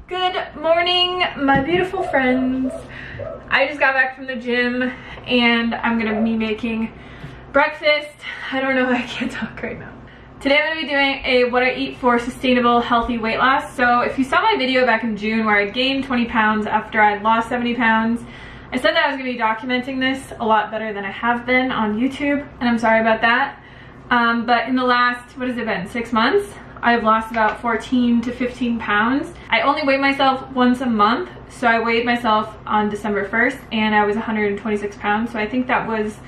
Good morning, my beautiful friends. I just got back from the gym and I'm gonna be making breakfast. I don't know, I can't talk right now. Today I'm gonna be doing a what I eat for sustainable healthy weight loss. So if you saw my video back in June where I gained 20 pounds after I lost 70 pounds, I said that I was gonna be documenting this a lot better than I have been on YouTube, and I'm sorry about that. But in the last, what has it been, 6 months? I've lost about 14 to 15 pounds. I only weigh myself once a month. So I weighed myself on December 1st and I was 126 pounds. So I think that was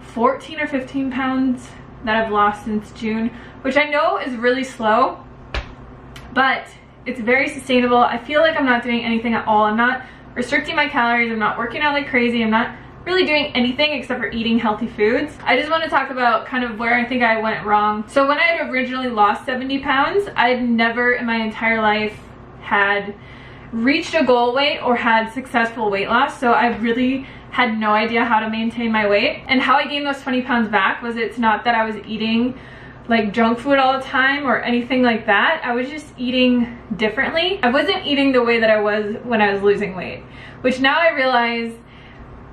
14 or 15 pounds that I've lost since June, which I know is really slow, but it's very sustainable. I feel like I'm not doing anything at all. I'm not restricting my calories. I'm not working out like crazy. I'm not really doing anything except for eating healthy foods. I just want to talk about kind of where I think I went wrong. So when I had originally lost 70 pounds, I'd never in my entire life had reached a goal weight or had successful weight loss. So I really had no idea how to maintain my weight. And how I gained those 20 pounds back was, it's not that I was eating like junk food all the time or anything like that. I was just eating differently. I wasn't eating the way that I was when I was losing weight, which now I realize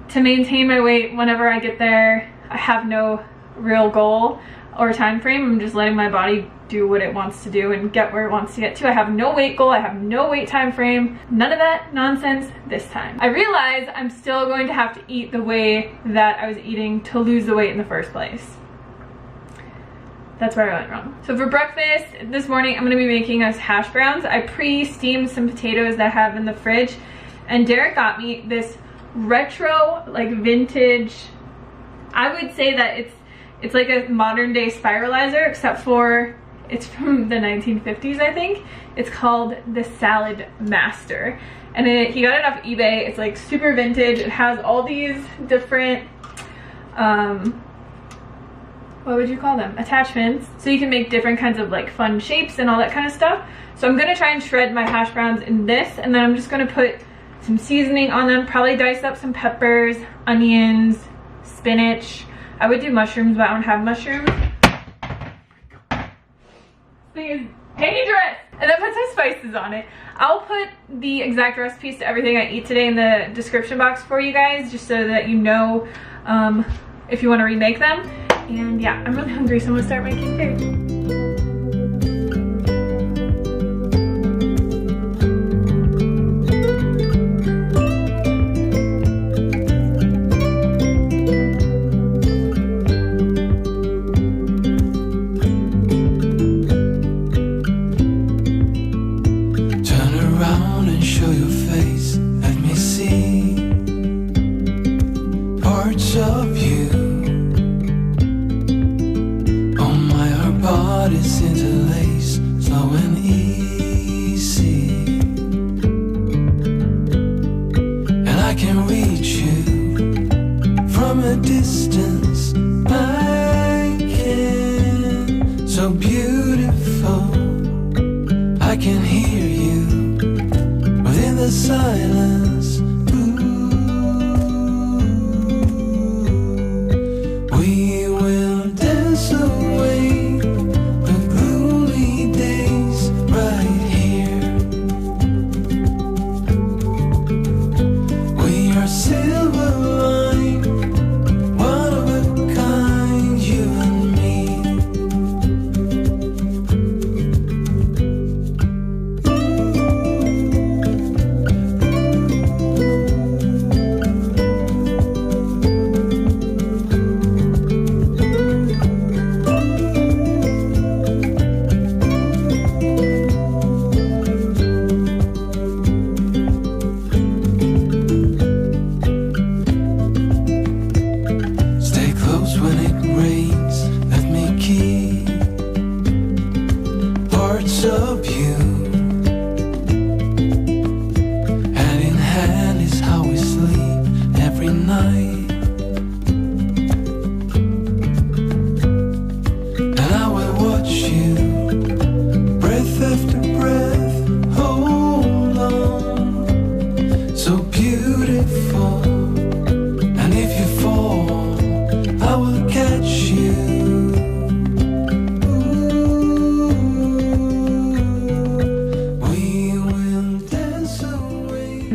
to maintain my weight whenever I get there, I have no real goal or time frame. I'm just letting my body do what it wants to do and get where it wants to get to. I have no weight goal, I have no weight time frame, none of that nonsense this time. I realize I'm still going to have to eat the way that I was eating to lose the weight in the first place. That's where I went wrong. So for breakfast this morning, I'm gonna be making us hash browns. I pre-steamed some potatoes that I have in the fridge, and Derek got me this retro, like vintage, I would say that it's like a modern day spiralizer, except for it's from the 1950s, I think. It's called the Salad Master, and he got it off eBay. It's like super vintage. It has all these different what would you call them, attachments, so you can make different kinds of like fun shapes and all that kind of stuff. So I'm gonna try and shred my hash browns in this, and then I'm just gonna put some seasoning on them, probably dice up some peppers, onions, spinach. I would do mushrooms, but I don't have mushrooms. This thing is dangerous! And then put some spices on it. I'll put the exact recipes to everything I eat today in the description box for you guys, just so that you know if you want to remake them. And yeah, I'm really hungry, so I'm gonna start making food.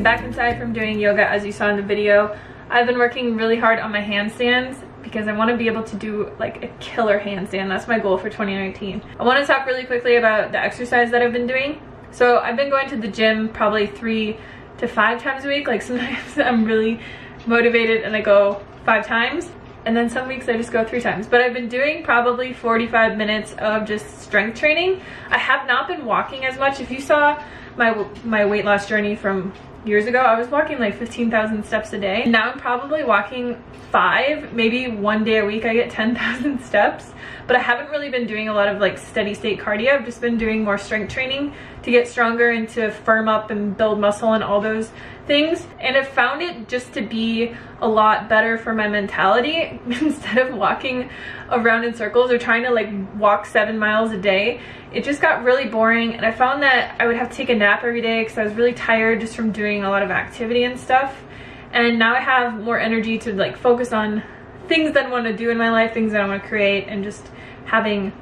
back inside from doing yoga, as you saw in the video. I've been working really hard on my handstands because I want to be able to do like a killer handstand. That's my goal for 2019. I want to talk really quickly about the exercise that I've been doing. So I've been going to the gym probably 3 to 5 times a week. Like sometimes I'm really motivated and I go 5 times, and then some weeks I just go 3 times. But I've been doing probably 45 minutes of just strength training. I have not been walking as much. If you saw my weight loss journey from years ago, I was walking like 15,000 steps a day. Now I'm probably walking 5, maybe 1 day a week I get 10,000 steps. But I haven't really been doing a lot of like steady state cardio. I've just been doing more strength training to get stronger and to firm up and build muscle and all those things. And I've found it just to be a lot better for my mentality. Instead of walking around in circles or trying to like walk 7 miles a day, it just got really boring. And I found that I would have to take a nap every day because I was really tired just from doing a lot of activity and stuff. And now I have more energy to like focus on things that I want to do in my life, things that I want to create, and just having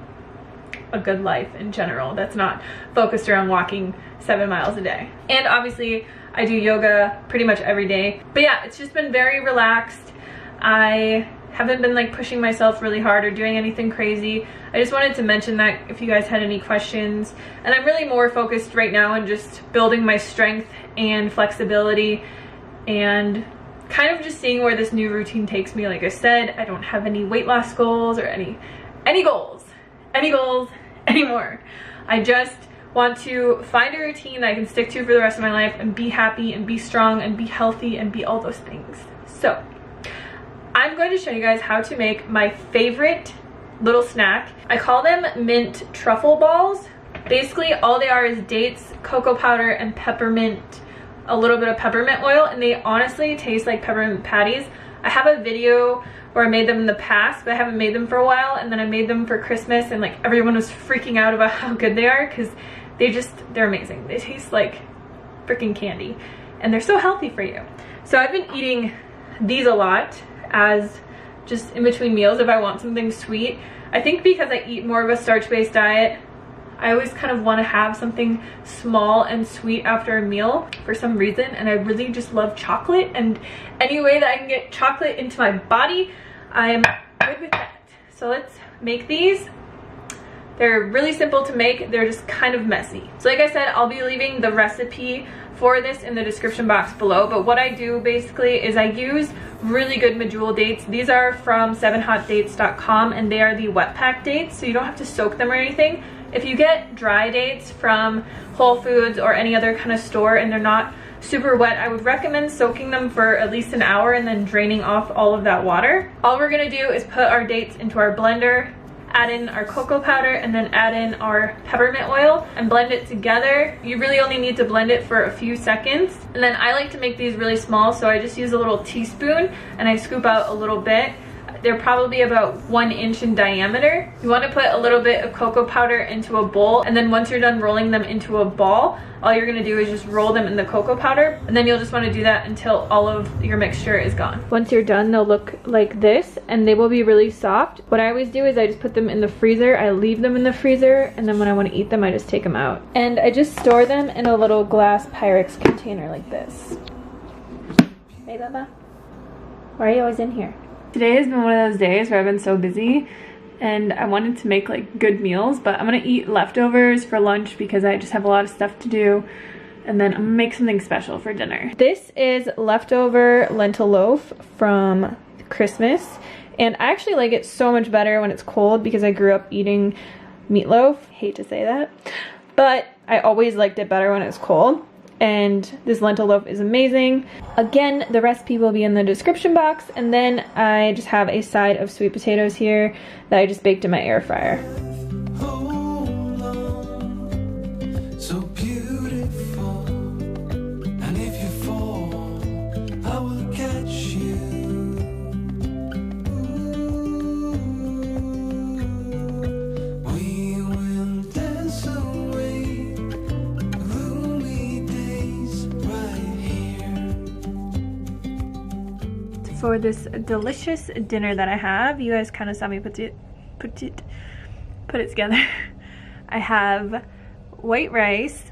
a good life in general that's not focused around walking 7 miles a day. And obviously I do yoga pretty much every day. But yeah, it's just been very relaxed. I haven't been like pushing myself really hard or doing anything crazy. I just wanted to mention that if you guys had any questions. And I'm really more focused right now on just building my strength and flexibility and kind of just seeing where this new routine takes me. Like I said, I don't have any weight loss goals or any goals anymore. I just want to find a routine that I can stick to for the rest of my life and be happy and be strong and be healthy and be all those things. So I'm going to show you guys how to make my favorite little snack. I call them mint truffle balls. Basically all they are is dates, cocoa powder, and peppermint, a little bit of peppermint oil, and they honestly taste like peppermint patties. I have a video where I made them in the past, but I haven't made them for a while, and then I made them for Christmas, and like everyone was freaking out about how good they are because they're amazing. They taste like freaking candy and they're so healthy for you. So I've been eating these a lot as just in between meals if I want something sweet. I think because I eat more of a starch-based diet, I always kind of want to have something small and sweet after a meal for some reason, and I really just love chocolate, and any way that I can get chocolate into my body, I'm good with that. So let's make these. They're really simple to make. They're just kind of messy. So like I said, I'll be leaving the recipe for this in the description box below, but what I do basically is I use really good medjool dates. These are from 7hotdates.com, and they are the wet pack dates, so you don't have to soak them or anything. If you get dry dates from Whole Foods or any other kind of store and they're not super wet, I would recommend soaking them for at least an hour and then draining off all of that water. All we're gonna do is put our dates into our blender, add in our cocoa powder, and then add in our peppermint oil and blend it together. You really only need to blend it for a few seconds. And then I like to make these really small, so I just use a little teaspoon and I scoop out a little bit. They're probably about 1 inch in diameter. You want to put a little bit of cocoa powder into a bowl, and then once you're done rolling them into a ball, all you're going to do is just roll them in the cocoa powder, and then you'll just want to do that until all of your mixture is gone. Once you're done, they'll look like this, and they will be really soft. What I always do is I just put them in the freezer. I leave them in the freezer, and then when I want to eat them, I just take them out. And I just store them in a little glass Pyrex container like this. Hey, Baba. Why are you always in here? Today has been one of those days where I've been so busy and I wanted to make like good meals, but I'm gonna eat leftovers for lunch because I just have a lot of stuff to do, and then I'm gonna make something special for dinner. This is leftover lentil loaf from Christmas, and I actually like it so much better when it's cold because I grew up eating meatloaf. Hate to say that, but I always liked it better when it's cold. And this lentil loaf is amazing. Again, the recipe will be in the description box, and then I just have a side of sweet potatoes here that I just baked in my air fryer. So beautiful, and if you fall, I will catch you. We will dance away gloomy days right here. For this delicious dinner that I have, you guys kind of saw me put it together. I have white rice,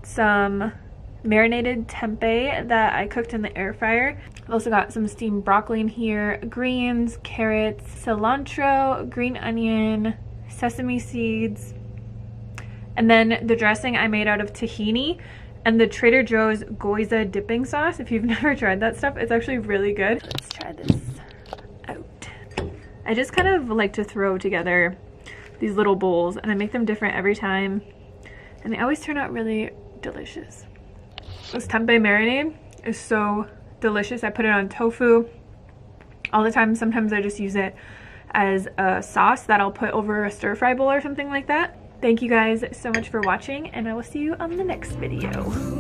some marinated tempeh that I cooked in the air fryer. I've also got some steamed broccoli in here, greens, carrots, cilantro, green onion, sesame seeds, and then the dressing I made out of tahini and the Trader Joe's Goiza dipping sauce. If you've never tried that stuff, it's actually really good. Let's try this out. I just kind of like to throw together these little bowls, and I make them different every time, and they always turn out really delicious. This tempeh marinade is so delicious. I put it on tofu all the time. Sometimes I just use it as a sauce that I'll put over a stir-fry bowl or something like that. Thank you guys so much for watching, and I will see you on the next video.